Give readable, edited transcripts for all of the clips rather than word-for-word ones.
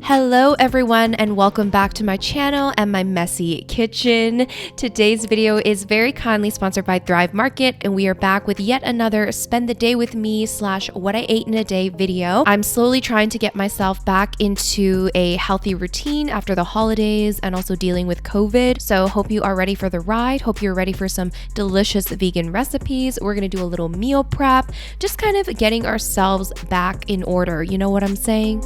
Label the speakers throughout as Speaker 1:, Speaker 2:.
Speaker 1: Hello everyone and welcome back to my channel and my messy kitchen. Today's video is very kindly sponsored by Thrive Market and we are back with yet another spend the day with me / what I ate in a day video. I'm slowly trying to get myself back into a healthy routine after the holidays and also dealing with COVID. So hope you are ready for the ride. Hope you're ready for some delicious vegan recipes. We're gonna do a little meal prep, just kind of getting ourselves back in order. You know what I'm saying?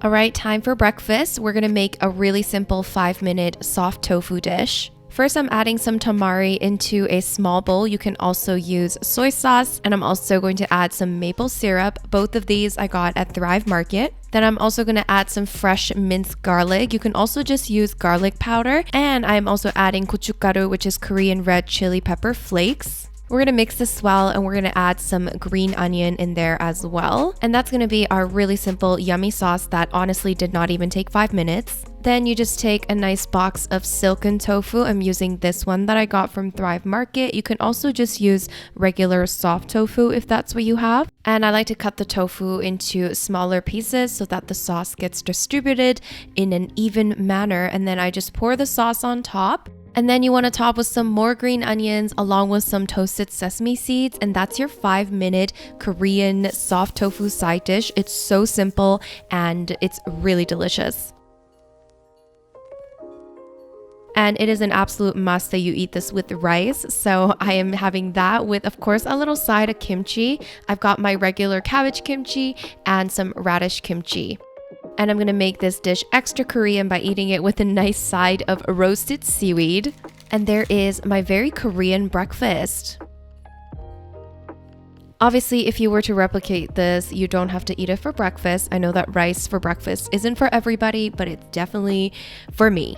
Speaker 1: All right, time for breakfast. We're gonna make a really simple 5-minute soft tofu dish. First, I'm adding some tamari into a small bowl. You can also use soy sauce, and I'm also going to add some maple syrup. Both of these I got at Thrive Market. Then I'm also going to add some fresh minced garlic. You can also just use garlic powder. And I'm also adding gochugaru, which is Korean red chili pepper flakes. We're gonna mix this well and we're gonna add some green onion in there as well. And that's gonna be our really simple, yummy sauce that honestly did not even take 5 minutes. Then you just take a nice box of silken tofu. I'm using this one that I got from Thrive Market. You can also just use regular soft tofu if that's what you have. And I like to cut the tofu into smaller pieces so that the sauce gets distributed in an even manner. And then I just pour the sauce on top. And then you want to top with some more green onions along with some toasted sesame seeds. And that's your 5-minute Korean soft tofu side dish. It's so simple and it's really delicious. And it is an absolute must that you eat this with rice. So I am having that with, of course, a little side of kimchi. I've got my regular cabbage kimchi and some radish kimchi. And I'm gonna make this dish extra Korean by eating it with a nice side of roasted seaweed. And there is my very Korean breakfast. Obviously, if you were to replicate this, you don't have to eat it for breakfast. I know that rice for breakfast isn't for everybody, but it's definitely for me.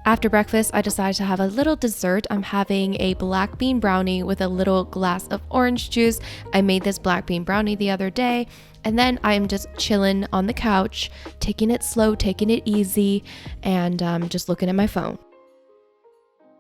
Speaker 1: After breakfast, I decided to have a little dessert. I'm having a black bean brownie with a little glass of orange juice. I made this black bean brownie the other day, and then I'm just chilling on the couch, taking it slow, taking it easy, and just looking at my phone.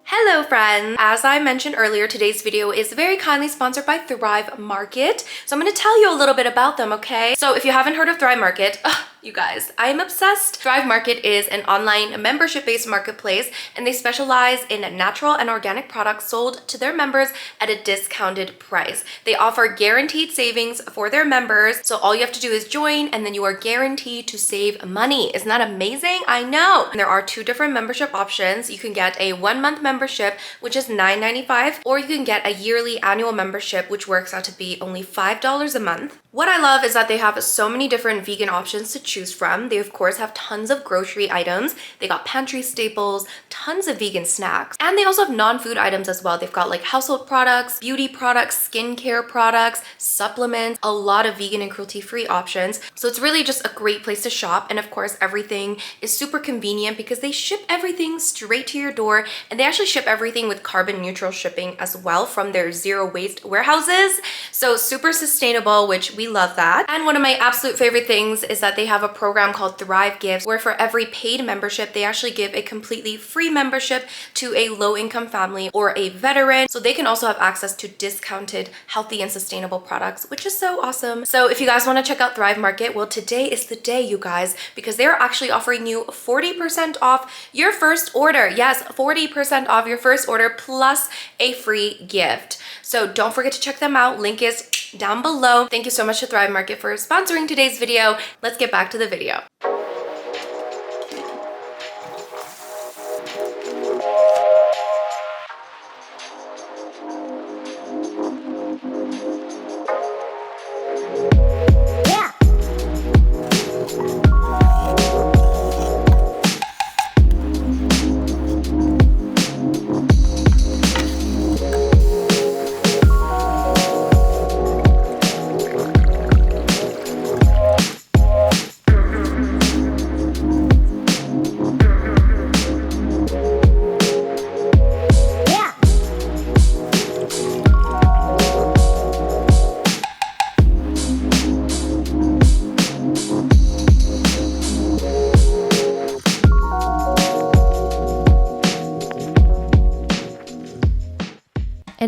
Speaker 1: Hello friends! As I mentioned earlier, today's video is very kindly sponsored by Thrive Market. So I'm going to tell you a little bit about them, okay? So if you haven't heard of Thrive Market, you guys, I am obsessed. Thrive Market is an online membership-based marketplace and they specialize in natural and organic products sold to their members at a discounted price. They offer guaranteed savings for their members. So all you have to do is join and then you are guaranteed to save money. Isn't that amazing? I know. And there are 2 different membership options. You can get a 1-month membership, which is $9.95, or you can get a yearly annual membership, which works out to be only $5 a month. What I love is that they have so many different vegan options to choose from. They of course have tons of grocery items. They got pantry staples, tons of vegan snacks, and they also have non-food items as well. They've got like household products, beauty products, skincare products, supplements, a lot of vegan and cruelty-free options. So it's really just a great place to shop. And of course, everything is super convenient because they ship everything straight to your door, and they actually ship everything with carbon neutral shipping as well from their zero waste warehouses. So super sustainable, which we love that. And one of my absolute favorite things is that they have a program called Thrive Gives, where for every paid membership, they actually give a completely free membership to a low-income family or a veteran. So they can also have access to discounted, healthy and sustainable products, which is so awesome. So if you guys want to check out Thrive Market, well, today is the day, you guys, because they're actually offering you 40% off your first order. Yes, 40% off your first order plus a free gift. So don't forget to check them out. Link is down below. Thank you so much to Thrive Market for sponsoring today's video. Let's get back to the video.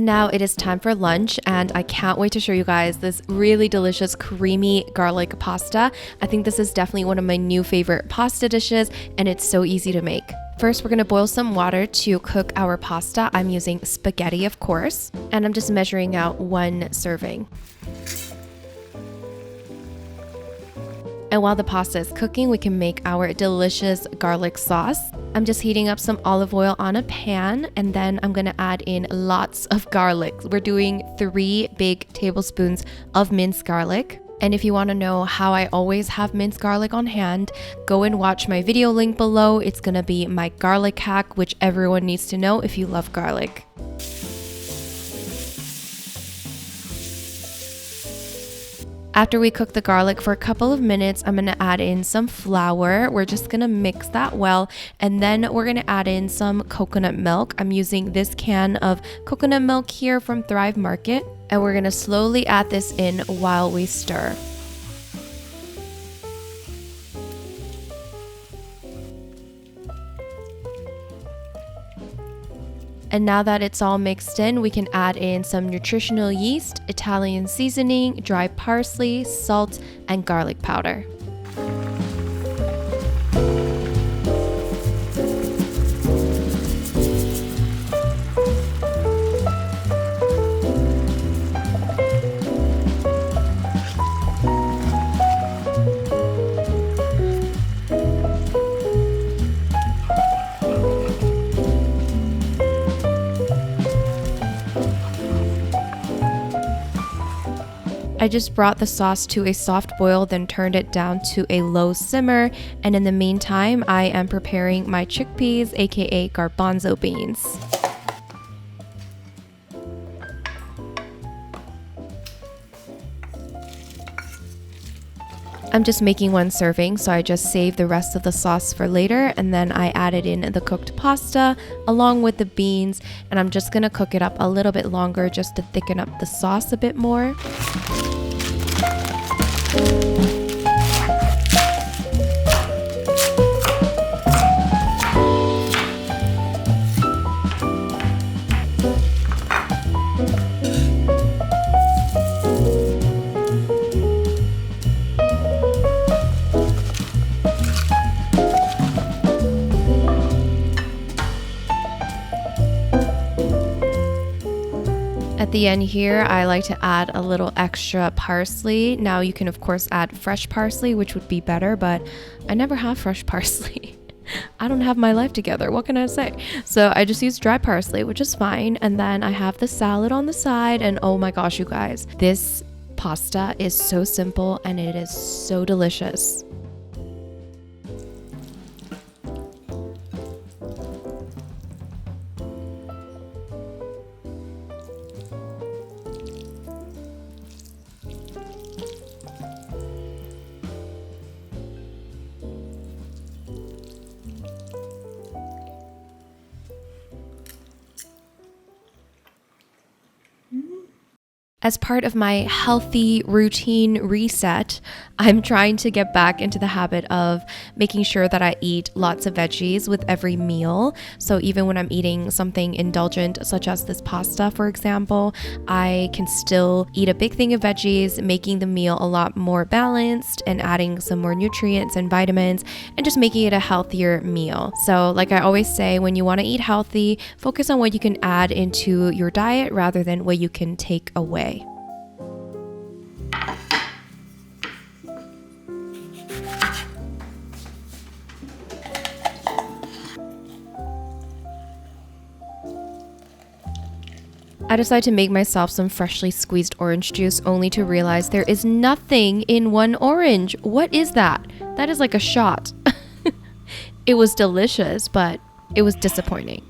Speaker 1: now it is time for lunch, and I can't wait to show you guys this really delicious creamy garlic pasta. I think this is definitely one of my new favorite pasta dishes, and it's so easy to make. First, we're gonna boil some water to cook our pasta. I'm using spaghetti, of course, and I'm just measuring out 1 serving. And while the pasta is cooking, we can make our delicious garlic sauce. I'm just heating up some olive oil on a pan, and then I'm gonna add in lots of garlic. We're doing 3 big tablespoons of minced garlic. And if you want to know how I always have minced garlic on hand, go and watch my video link below. It's gonna be my garlic hack, which everyone needs to know if you love garlic. After we cook the garlic for a couple of minutes, I'm gonna add in some flour. We're just gonna mix that well, and then we're gonna add in some coconut milk. I'm using this can of coconut milk here from Thrive Market, and we're gonna slowly add this in while we stir. And now that it's all mixed in, we can add in some nutritional yeast, Italian seasoning, dry parsley, salt, and garlic powder. I just brought the sauce to a soft boil, then turned it down to a low simmer, and in the meantime, I am preparing my chickpeas, aka garbanzo beans. I'm just making 1 serving, so I just saved the rest of the sauce for later, and then I added in the cooked pasta along with the beans, and I'm just gonna cook it up a little bit longer just to thicken up the sauce a bit more. At the end here, I like to add a little extra parsley. Now you can of course add fresh parsley, which would be better, but I never have fresh parsley. I don't have my life together, what can I say? So I just use dry parsley, which is fine. And then I have the salad on the side, and oh my gosh, you guys, this pasta is so simple and it is so delicious. As part of my healthy routine reset, I'm trying to get back into the habit of making sure that I eat lots of veggies with every meal. So even when I'm eating something indulgent, such as this pasta, for example, I can still eat a big thing of veggies, making the meal a lot more balanced and adding some more nutrients and vitamins and just making it a healthier meal. So like I always say, when you want to eat healthy, focus on what you can add into your diet rather than what you can take away. I decided to make myself some freshly squeezed orange juice only to realize there is nothing in 1 orange. What is that? That is like a shot. It was delicious, but it was disappointing.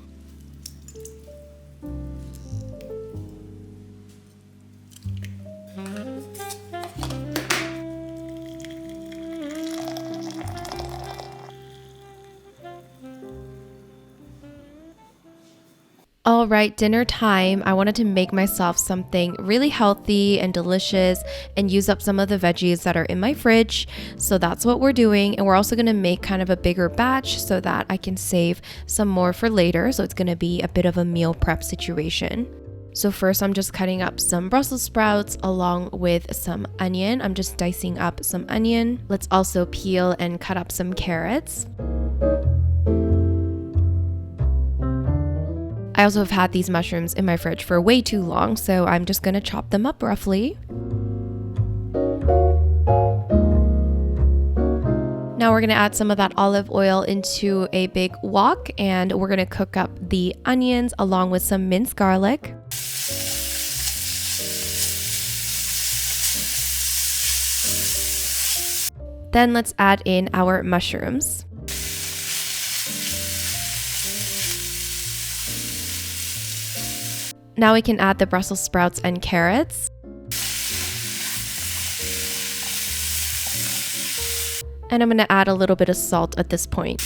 Speaker 1: All right, dinner time. I wanted to make myself something really healthy and delicious and use up some of the veggies that are in my fridge. So that's what we're doing. And we're also going to make kind of a bigger batch so that I can save some more for later. So it's going to be a bit of a meal prep situation. So first I'm just cutting up some Brussels sprouts along with some onion. I'm just dicing up some onion. Let's also peel and cut up some carrots. I also have had these mushrooms in my fridge for way too long, so I'm just gonna chop them up roughly. Now we're gonna add some of that olive oil into a big wok, and we're gonna cook up the onions along with some minced garlic. Then let's add in our mushrooms. Now we can add the Brussels sprouts and carrots. And I'm going to add a little bit of salt at this point.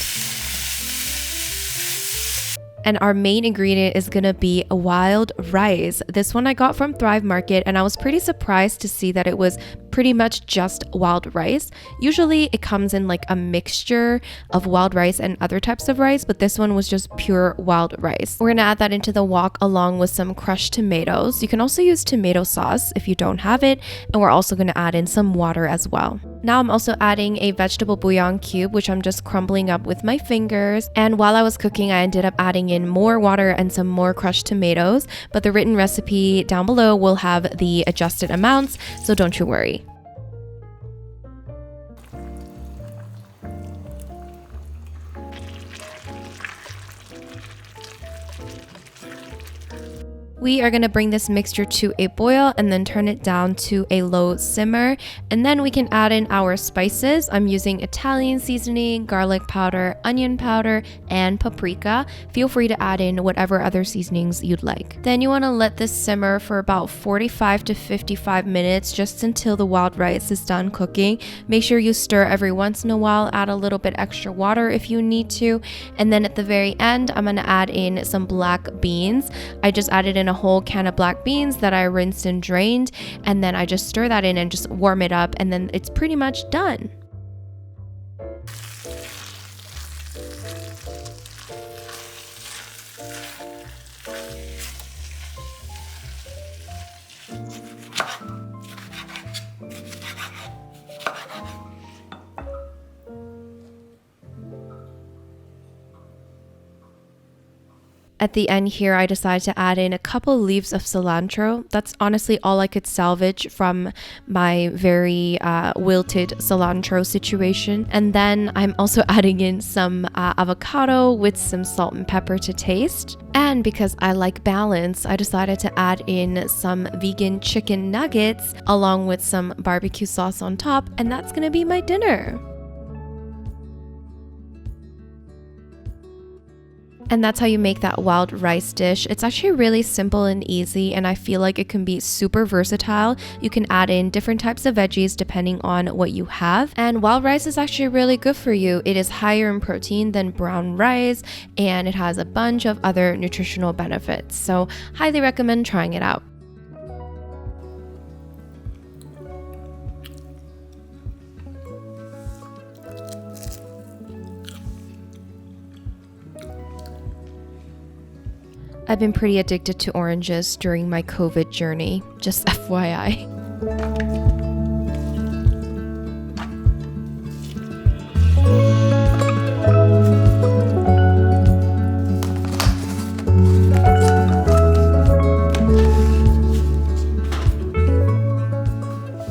Speaker 1: And our main ingredient is gonna be wild rice. This one I got from Thrive Market, and I was pretty surprised to see that it was pretty much just wild rice. Usually it comes in like a mixture of wild rice and other types of rice, but this one was just pure wild rice. We're gonna add that into the wok along with some crushed tomatoes. You can also use tomato sauce if you don't have it, and we're also gonna add in some water as well. Now I'm also adding a vegetable bouillon cube, which I'm just crumbling up with my fingers. And while I was cooking, I ended up adding in more water and some more crushed tomatoes, but the written recipe down below will have the adjusted amounts, so don't you worry. We are going to bring this mixture to a boil and then turn it down to a low simmer. And then we can add in our spices. I'm using Italian seasoning, garlic powder, onion powder, and paprika. Feel free to add in whatever other seasonings you'd like. Then you want to let this simmer for about 45 to 55 minutes, just until the wild rice is done cooking. Make sure you stir every once in a while, add a little bit extra water if you need to. And then at the very end, I'm going to add in some black beans. I just added in a whole can of black beans that I rinsed and drained, and then I just stir that in and just warm it up, and then it's pretty much done. At the end here, I decided to add in a couple leaves of cilantro. That's honestly all I could salvage from my very wilted cilantro situation. And then I'm also adding in some avocado with some salt and pepper to taste. And because I like balance, I decided to add in some vegan chicken nuggets along with some barbecue sauce on top, and that's gonna be my dinner. And that's how you make that wild rice dish. It's actually really simple and easy, and I feel like it can be super versatile. You can add in different types of veggies depending on what you have. And wild rice is actually really good for you. It is higher in protein than brown rice, and it has a bunch of other nutritional benefits. So highly recommend trying it out. I've been pretty addicted to oranges during my COVID journey, just FYI.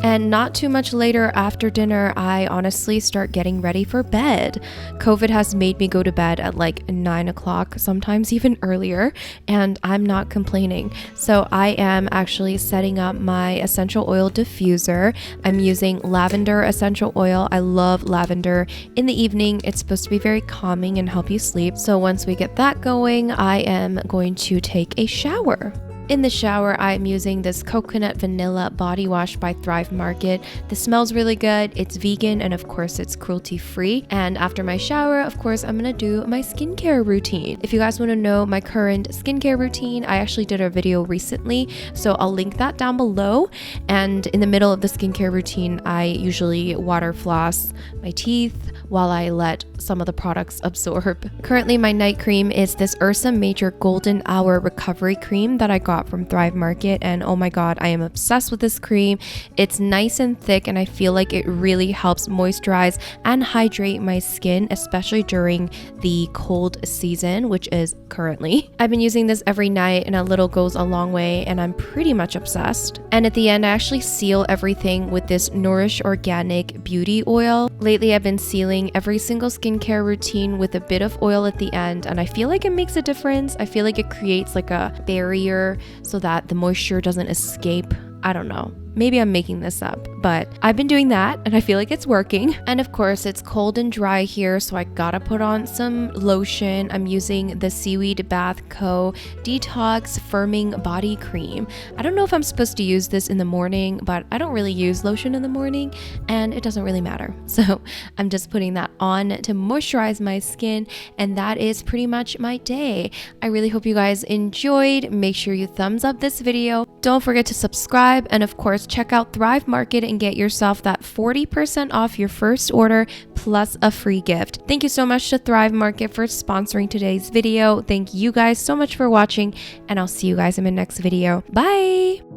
Speaker 1: And not too much later after dinner, I honestly start getting ready for bed. COVID has made me go to bed at like 9 o'clock, sometimes even earlier, and I'm not complaining. So I am actually setting up my essential oil diffuser. I'm using lavender essential oil. I love lavender. In the evening, it's supposed to be very calming and help you sleep. So once we get that going, I am going to take a shower. In the shower, I'm using this coconut vanilla body wash by Thrive Market. This smells really good. It's vegan, and of course it's cruelty free. And after my shower, of course, I'm gonna do my skincare routine. If you guys want to know my current skincare routine, I actually did a video recently, so I'll link that down below. And in the middle of the skincare routine, I usually water floss my teeth while I let some of the products absorb. Currently, my night cream is this Ursa Major Golden Hour Recovery Cream that I got got from Thrive Market, and oh my god, I am obsessed with this cream. It's nice and thick, and I feel like it really helps moisturize and hydrate my skin, especially during the cold season, which is currently. I've been using this every night, and a little goes a long way, and I'm pretty much obsessed. And at the end, I actually seal everything with this Nourish Organic Beauty Oil. Lately, I've been sealing every single skincare routine with a bit of oil at the end, and I feel like it makes a difference. I feel like it creates like a barrier so that the moisture doesn't escape. I don't know. Maybe I'm making this up, but I've been doing that and I feel like it's working. And of course, it's cold and dry here, so I gotta put on some lotion. I'm using the Seaweed Bath Co. Detox Firming Body Cream. I don't know if I'm supposed to use this in the morning, but I don't really use lotion in the morning and it doesn't really matter. So I'm just putting that on to moisturize my skin, and that is pretty much my day. I really hope you guys enjoyed. Make sure you thumbs up this video. Don't forget to subscribe, and of course, check out Thrive Market and get yourself that 40% off your first order plus a free gift. Thank you so much to Thrive Market for sponsoring today's video. Thank you guys so much for watching, and I'll see you guys in my next video. Bye!